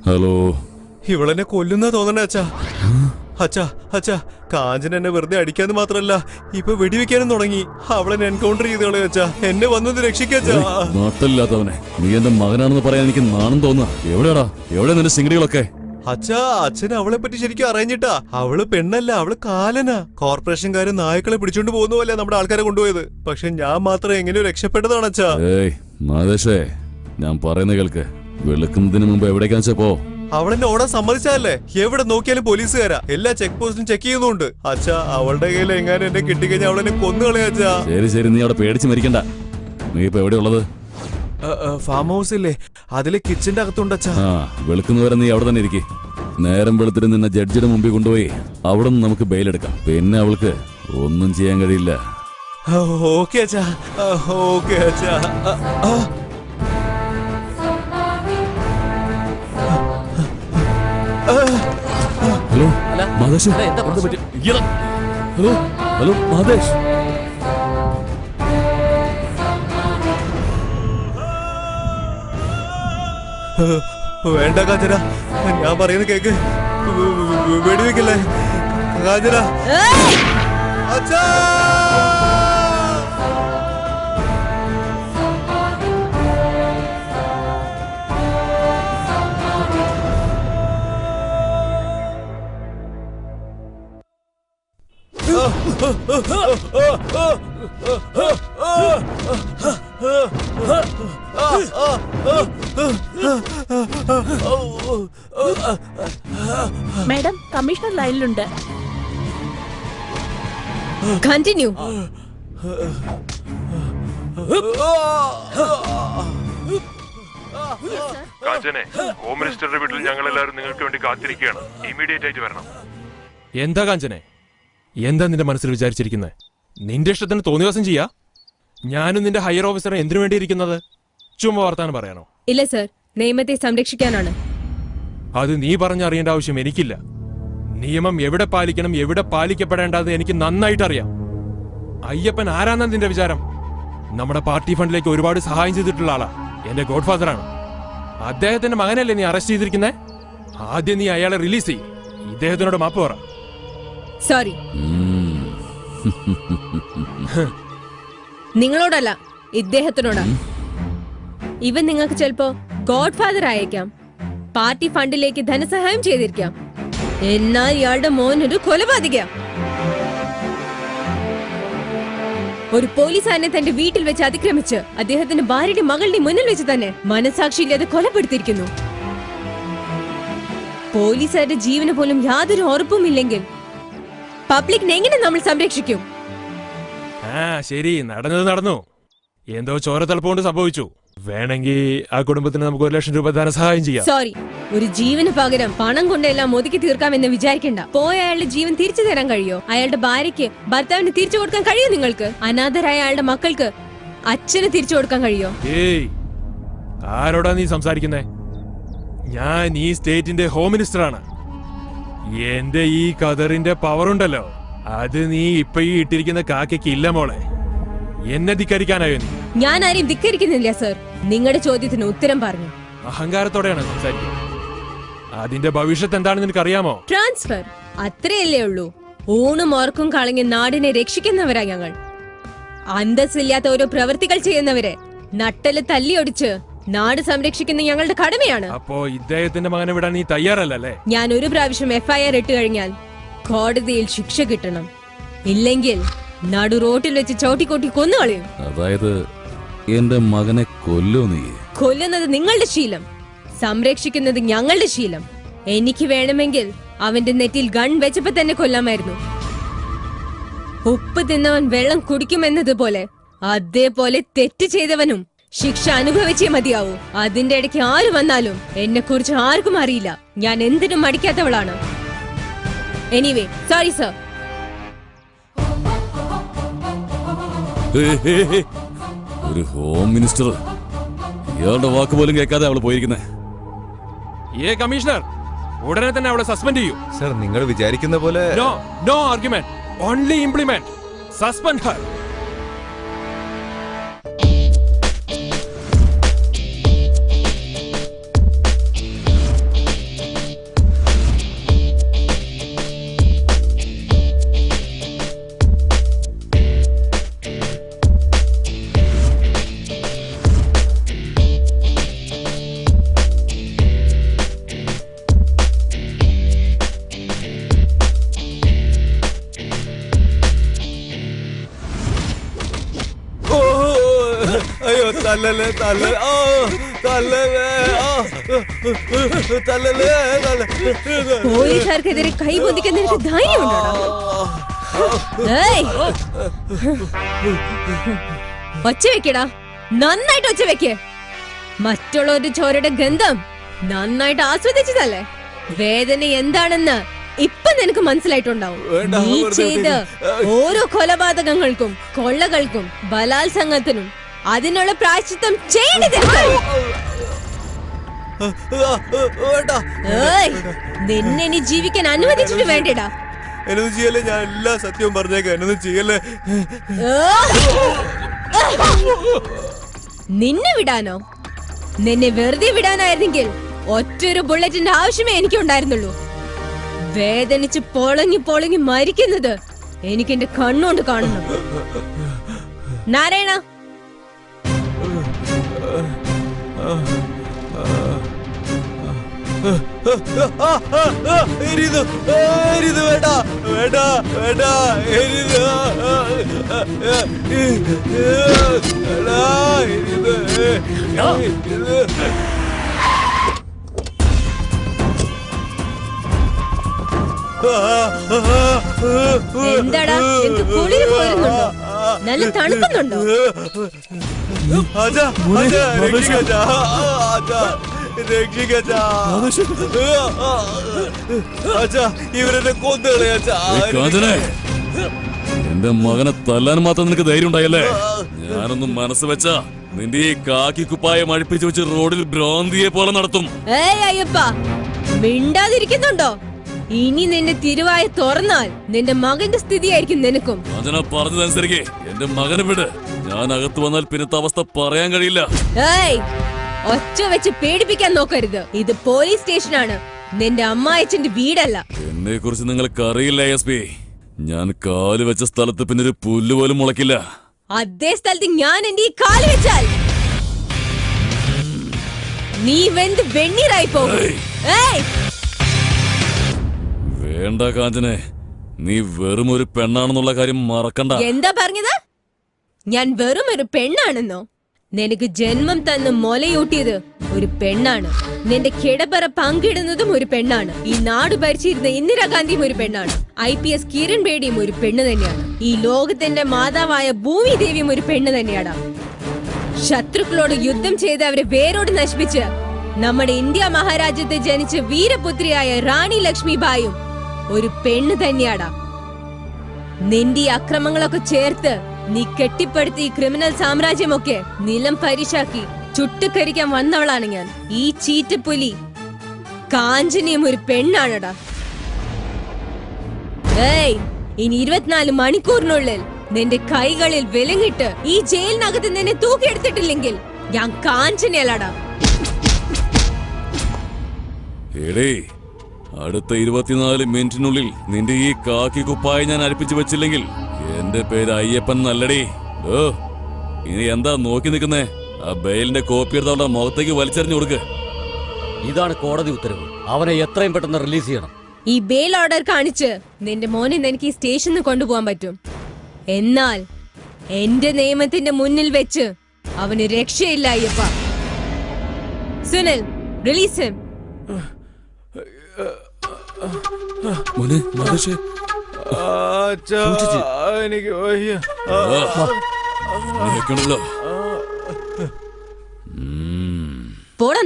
Hello. ഇവളെന്നെ കൊല്ലുന്ന തോന്നണേ അച്ഛാ. അച്ഛാ അച്ഛാ, കാഞ്ചന എന്നെ വെറുതെ അടിക്കാന്ന് മാത്രല്ല ഇപ്പൊ വെടിവെക്കാനും തുടങ്ങി. അവളെന്നെ എൻകൗണ്ടർ ചെയ്ത് കളയാ അച്ഛാ. എന്നെ വന്നത് രക്ഷിക്കാ. നാട്ടില്ലാത്തവനെ, നീ എന്റെ മകനാണെന്ന് പറയാൻ എനിക്ക് നാണം തോന്നുക. എവിടെയാടാ, എവിടെ നിന്റെ സിംഗടികളൊക്കെ? അച്ഛാ, അച്ഛന് അവളെ പറ്റി ശരിക്കും അറിഞ്ഞിട്ടാ. അവള് പെണ്ണല്ല, അവള് കാലനാ. കോർപ്പറേഷൻകാര് നായ്ക്കളെ പിടിച്ചോണ്ട് പോകുന്ന പോലെ നമ്മുടെ ആൾക്കാരെ കൊണ്ടുപോയത്. പക്ഷെ ഞാൻ മാത്രം എങ്ങനെയോ രക്ഷപ്പെട്ടതാണ് അച്ഛാ. ഏയ് മാതേഷേ, ഞാൻ പറയുന്ന കേൾക്ക്. വെളുക്കുന്നതിന് മുമ്പ് എവിടേക്കാന്ന് വെച്ചാ പോ. അവളെന്നെ ഓടാൻ സമ്മതിച്ചല്ലേ? എവിടെ നോക്കിയാലും പോലീസുകാരാ. എല്ലാ ചെക്ക് പോസ്റ്റും ചെക്ക് ചെയ്യുന്നുണ്ട്. അച്ഛാ, അവളുടെ കയ്യിൽ എങ്ങാനും എന്നെ കിട്ടിക്കഴിഞ്ഞാൽ അവളെന്നെ കൊന്നുകളയാ അച്ഛാ. ശരി ശരി, നീ അവിടെ പേടിച്ച് മരിക്കണ്ട. നീ ഇപ്പൊ എവിടെയുള്ളത്? ഫാം ഹൗസ് ഇല്ലേ, അതിലെ കിച്ചന്റെ അകത്തുണ്ട് അച്ഛാ. വെളുക്കുന്നവരെ നീ അവിടെ തന്നെ ഇരിക്കേ. നേരം വെളുത്തിട്ട് നിന്നെ ജഡ്ജിയുടെ മുമ്പിൽ കൊണ്ടുപോയി അവിടെ നിന്ന് നമുക്ക് ബെയിലെടുക്കാം. പിന്നെ അവൾക്ക് ഒന്നും ചെയ്യാൻ കഴിയില്ല. ഓക്കെ അച്ഛാ, ഓക്കെ അച്ഛാ. Hello Mathesh, hello hello Mathesh. വേണ്ട കാഞ്ചന, ഞാൻ പറയുന്നത് കേക്ക്. വെടിവെക്കല്ലേ കാഞ്ചന. അച്ഛാ, മാഡം, കമ്മീഷണർ ലൈനിലുണ്ട്. കണ്ടിന്യൂ. കാഞ്ചനെ, ഹോം മിനിസ്റ്ററുടെ വീട്ടിൽ ഞങ്ങൾ എല്ലാവരും നിങ്ങൾക്ക് വേണ്ടി കാത്തിരിക്കുകയാണ്. ഇമ്മീഡിയറ്റ് ആയിട്ട് വരണം. എന്താ കാഞ്ചനെ, എന്താ നിന്റെ മനസ്സിൽ വിചാരിച്ചിരിക്കുന്നത്? നിന്റെ ഇഷ്ടത്തിന് തോന്നിയ ദിവസം ചെയ്യാ? ഞാനും നിന്റെ ഹയർ ഓഫീസറെ എന്തിനു വേണ്ടി ഇരിക്കുന്നത്? ചുമ്മാ വർത്താനം പറയാനോ? ഇല്ല സർ, നിയമത്തെ സംരക്ഷിക്കാനാണ്. അത് നീ പറഞ്ഞറിയേണ്ട ആവശ്യം എനിക്കില്ല. നിയമം എവിടെ പാലിക്കണം, എവിടെ പാലിക്കപ്പെടേണ്ടത് എനിക്ക് നന്നായിട്ട് അറിയാം. അയ്യപ്പൻ ആരാന്നാ നിന്റെ വിചാരം? നമ്മുടെ പാർട്ടി ഫണ്ടിലേക്ക് ഒരുപാട് സഹായം ചെയ്തിട്ടുള്ള ആളാ. എന്റെ ഗോഡ് ഫാദറാണ്. അദ്ദേഹത്തിന്റെ മകനല്ലേ നീ അറസ്റ്റ് ചെയ്തിരിക്കുന്നേ? ആദ്യം നീ അയാളെ റിലീസ് ചെയ്യ്. ഇദ്ദേഹത്തിനോട് മാപ്പ് പറ. സോറി. നിങ്ങളോടല്ല, ഇദ്ദേഹത്തിനോടാ. ഇവൻ നിങ്ങൾക്ക് ചിലപ്പോ ഗോഡ് ഫാദർ ആയേക്കാം, പാർട്ടി ഫണ്ടിലേക്ക് ധനസഹായം ചെയ്തിരിക്കാം. എന്നാൽ ഇയാളുടെ മോനൊരു കൊലപാതക. ഒരു പോലീസുകാരനെ തന്റെ വീട്ടിൽ വെച്ച് അതിക്രമിച്ച് അദ്ദേഹത്തിന്റെ ഭാര്യയുടെ മകളുടെ മുന്നിൽ വെച്ച് തന്നെ മനസാക്ഷിയില്ലാതെ കൊലപ്പെടുത്തിയിരിക്കുന്നു. പോലീസുകാരുടെ ജീവന് പോലും യാതൊരു ഉറപ്പും ഇല്ലെങ്കിൽ പബ്ലിക്കിനെ എങ്ങനെ നമ്മൾ സംരക്ഷിക്കും? ശരി, നടന്നത് നടന്നു. എന്തോ ചോരത്തളപ്പുകൊണ്ട് സംഭവിച്ചു. വേണമെങ്കിൽ ആ കുടുംബത്തിന് നമുക്ക് 1 ലക്ഷം രൂപ ധനസഹായം ചെയ്യാം. സോറി, ഒരു ജീവന് പകരം പണം കൊണ്ടെല്ലാം ഒതുക്കി തീർക്കാമെന്ന് വിചാരിക്കണ്ട. പോയ അയാളുടെ ജീവൻ തിരിച്ചു തരാൻ കഴിയോ? അയാളുടെ ഭാര്യയ്ക്ക് ഭർത്താവിന് തിരിച്ചു കൊടുക്കാൻ കഴിയോ? നിങ്ങൾക്ക് അനാഥരായ അയാളുടെ മക്കൾക്ക് അച്ഛന് തിരിച്ചു കൊടുക്കാൻ കഴിയോ? ഏയ്, ആരോടാ നീ സംസാരിക്കുന്നേ? ഞാൻ ഈ സ്റ്റേറ്റിന്റെ ഹോം മിനിസ്റ്ററാണ്. എന്റെ ഈ കതറിന്റെ പവർ ഉണ്ടല്ലോ, അത് നീ ഇപ്പൊ ഈ ഇട്ടിരിക്കുന്ന കാക്കയ്ക്ക് ഇല്ല മോളെ. എന്നെ ധിക്കരിക്കാനായോ നീ? ഞാൻ ആരെയും ധിക്കരിക്കുന്നില്ല സർ. നിങ്ങളുടെ ചോദ്യത്തിന് ഉത്തരം പറഞ്ഞു. അഹങ്കാരത്തോടെയാണ് സംസാരിക്കുന്നത്. അതിന്റെ ഭവിഷ്യത്ത് എന്താണെന്ന് നിനക്കറിയാമോ? ട്രാൻസ്ഫർ, അത്രയല്ലേ ഉള്ളൂ. ഊണും ഓർക്കും കളഞ്ഞ് നാടിനെ രക്ഷിക്കുന്നവരാ ഞങ്ങൾ. അന്തസ്സില്ലാത്ത ഓരോ പ്രവൃത്തികൾ ചെയ്യുന്നവരെ നട്ടല് തല്ലിയൊടിച്ച് നാട് സംരക്ഷിക്കുന്ന ഞങ്ങളുടെ കടമയാണ്. അപ്പോ ഇദ്ദേഹത്തിന്റെ മകനെ വിടാൻ നീ തയ്യാറല്ലേ? ഞാൻ ഒരു പ്രാവശ്യം FIR ഇട്ട് കഴിഞ്ഞാൽ കോടതിയിൽ ശിക്ഷ കിട്ടണം. ഇല്ലെങ്കിൽ നടു റോട്ടിൽ വെച്ച് ചവിട്ടിക്കൊട്ടി കൊന്നുകളയും. അതായത് എന്റെ മകനെ കൊല്ലോ? നീ കൊല്ലുന്നത് നിങ്ങളുടെ ശീലം, സംരക്ഷിക്കുന്നത് ഞങ്ങളുടെ ശീലം. എനിക്ക് വേണമെങ്കിൽ അവന്റെ നെറ്റിൽ ഗൺ വെച്ചപ്പോ തന്നെ കൊല്ലാമായിരുന്നു. ഉപ്പ് തിന്നവൻ വെള്ളം കുടിക്കുമെന്നതുപോലെ അതേപോലെ തെറ്റ് ചെയ്തവനും ശിക്ഷ അനുഭവിച്ചേ മതിയാവൂ. അതിന്റെ ഇടയ്ക്ക് ആര് വന്നാലും എന്നെ കുറിച്ച് ആർക്കും അറിയില്ല. ഞാൻ എന്തിനും മടിക്കാത്തവളാണ്. Anyway, sorry sir. ഒരു ഹോം മിനിസ്റ്റർ, ഇയാളുടെ വാക്ക് പോലും കേൾക്കാതെ അവള് പോയിരിക്കുന്നേ. കമ്മീഷണർ, ഉടനെ തന്നെ അവളെ സസ്പെൻഡ് ചെയ്യൂ. സർ, നിങ്ങൾ വിചാരിക്കുന്ന പോലെ no argument, only implement. Suspend her. തല്ലല്ലേ തല്ല ഓ തല്ലല്ലേ തല്ലല്ലേ പോലീസുകാർക്കെതിരെ കൈ പൊന്തിക്കാൻ നിനക്ക് ധൈര്യമുണ്ടോടാ? ഏയ്! ഒച്ച വെക്കടാ, നന്നായിട്ട് ഒച്ച വെക്ക്. മറ്റുള്ളവരുടെ ചോരയുടെ ഗന്ധം നന്നായിട്ട് ആസ്വദിച്ചതല്ലേ? വേദന എന്താണെന്ന് ഇപ്പൊ നിനക്ക് മനസ്സിലായിട്ടുണ്ടാവും. നീ ചെയ്ത ഓരോ കൊലപാതകങ്ങൾക്കും കൊള്ളകൾക്കും ബലാത്സംഗത്തിനും അതിനുള്ള പ്രായശ്ചിത്തം ചെയ്യണത്. നിന്നെ നീ ജീവിക്കാൻ അനുവദിച്ചിട്ട് വേണ്ടടാ. എന്നൊന്നും ചെയ്യല്ലേ, ഞാൻ എല്ലാ സത്യവും പറഞ്ഞേക്കാം. എന്നൊന്നും ചെയ്യല്ലേ. നിന്നെ വിടാനോ? നിന്നെ വെറുതെ വിടാനായിരുന്നെങ്കിൽ ഒറ്റൊരു ബുള്ളറ്റിന്റെ ആവശ്യമേ എനിക്കുണ്ടായിരുന്നുള്ളൂ. വേദനിച്ച് പൊളങ്ങി പൊളങ്ങി മരിക്കുന്നത് എനിക്ക് എന്റെ കണ്ണുകൊണ്ട് കാണണം. നാരായണ, വേണ്ട വേണ്ട വേണ്ട എന്താടാ, നിനക്ക് കുളിര് പോരുന്നുണ്ടോ? നല്ല തണുക്കുന്നുണ്ടോ? ഇവരെന്നെ കൊന്നുകളയാ. എന്റെ മകനെ തല്ലാൻ മാത്രം നിനക്ക് ധൈര്യം ഉണ്ടായല്ലേ? ഞാനൊന്നും മനസ്സ് വെച്ചാ നിന്റെ ഈ കാക്കി കുപ്പായം അഴിപ്പിച്ചു വെച്ച് റോഡിൽ ഭ്രാന്തിയെ പോലെ നടത്തും. ഏയ് അയ്യപ്പ, മിണ്ടാതിരിക്കുന്നുണ്ടോ? ഇനി നിന്റെ തിരുവായ തുറന്നാൽ നിന്റെ മകന്റെ സ്ഥിതിയായിരിക്കും നിനക്കും. അതിനെ പറഞ്ഞതനുസരിക്കേ എന്റെ മകനെ വിട്. ഞാൻ അകത്ത് വന്നാൽ പിന്നത്തെ അവസ്ഥ പറയാൻ കഴിയില്ല. ഏയ്, ഒച്ച വെച്ച് പേടിപ്പിക്കാൻ നോക്കരുത്. ഇത് പോലീസ് സ്റ്റേഷനാണ്, നിന്റെ അമ്മായച്ചന്റെ വീടല്ല. എന്നെ കുറിച്ച് നിങ്ങൾക്ക് അറിയില്ല എസ്. ഞാൻ കാല് വെച്ച സ്ഥലത്ത് പിന്നെ ഒരു പുല്ല് പോലും മുളക്കില്ല. അതേ സ്ഥലത്ത് ഞാൻ എന്റെ ഈ കാല് വെച്ചാൽ നീ വെന്ത് വെണ്ണീറായി പോകും. ഏയ്, വേണ്ട കാഞ്ചനെ, നീ വെറും ഒരു പെണ്ണാണെന്നുള്ള കാര്യം മറക്കണ്ട. എന്താ പറഞ്ഞത്? ഞാൻ വെറും ഒരു പെണ്ണാണെന്നോ? നിനക്ക് ജന്മം തന്ന് മുലയൂട്ടിയത് ഒരു പെണ്ണാണ്. നിന്റെ കിടപ്പറ പങ്കിടുന്നതും ഒരു പെണ്ണാണ്. ഈ നാട് ഭരിച്ചിരുന്ന ഇന്ദിരാഗാന്ധിയും ഒരു പെണ്ണാണ്. IPS കിരൺ ബേഡിയും ഒരു പെണ്ണ് തന്നെയാണ്. ഈ ലോകത്തിന്റെ മാതാവായ ഭൂമി ദേവിയും ഒരു പെണ്ണ് തന്നെയാണ്. ശത്രുക്കളോട് യുദ്ധം ചെയ്ത് അവരെ വേരോട് നശിപ്പിച്ച് നമ്മുടെ ഇന്ത്യ മഹാരാജ്യത്തെ ജനിച്ച വീരപുത്രിയായ റാണി ലക്ഷ്മിബായും ഒരു പെണ്ണ് തന്നെയാടാ. നിന്റെ ഈ അക്രമങ്ങളൊക്കെ ചേർത്ത് നീ കെട്ടിപ്പടുത്ത ഈ ക്രിമിനൽ സാമ്രാജ്യമൊക്കെ നിലം പരിശാക്കി ചുട്ടുകരിക്കാൻ വന്നവളാണ് ഞാൻ. ഈ ചീറ്റപ്പുലി കാഞ്ചനയും ഒരു പെണ്ണാണടാ. ഏയ്, ഇനി 24 മണിക്കൂറിനുള്ളിൽ നിന്റെ കൈകളിൽ വിലങ്ങിട്ട് ഈ ജയിലിനകത്ത് നിന്നെ തൂക്കിയെടുത്തിട്ടില്ലെങ്കിൽ ഞാൻ കാഞ്ചനയല്ലടാ. എടേ, അടുത്ത 24 മിനിറ്റിനുള്ളിൽ നിന്റെ ഈ കാക്കി കുപ്പായി ഞാൻ അഴിപ്പിച്ചു വെച്ചില്ലെങ്കിൽ എന്റെ പേര് അയ്യപ്പൻ നല്ലടേ. ഓ, ഇനി എന്താ നോക്കി നിൽക്കുന്നേ? ആ ബെയിലിന്റെ കോപ്പി എടുത്ത് അവളുടെ മുഖത്തേക്ക് വലിച്ചെറിഞ്ഞു കൊടുക്ക്. ഇതാണ് കോടതി ഉത്തരവ്. അവനെ എത്രയും പെട്ടെന്ന് റിലീസ് ചെയ്യണം. ഈ ബെയിൽ ഓർഡർ കാണിച്ച് നിന്റെ മോനെ എനിക്ക് ഈ സ്റ്റേഷനിൽ കൊണ്ടുപോകാൻ പറ്റും. എന്നാൽ എന്റെ നിയമത്തിന്റെ മുന്നിൽ വെച്ച് അവന് രക്ഷയില്ല അയ്യപ്പ. Sunil, release him. മോനെ, മഹേഷേ, എനിക്ക് വയ്യ. നിൽക്കണല്ലോ. പോടാ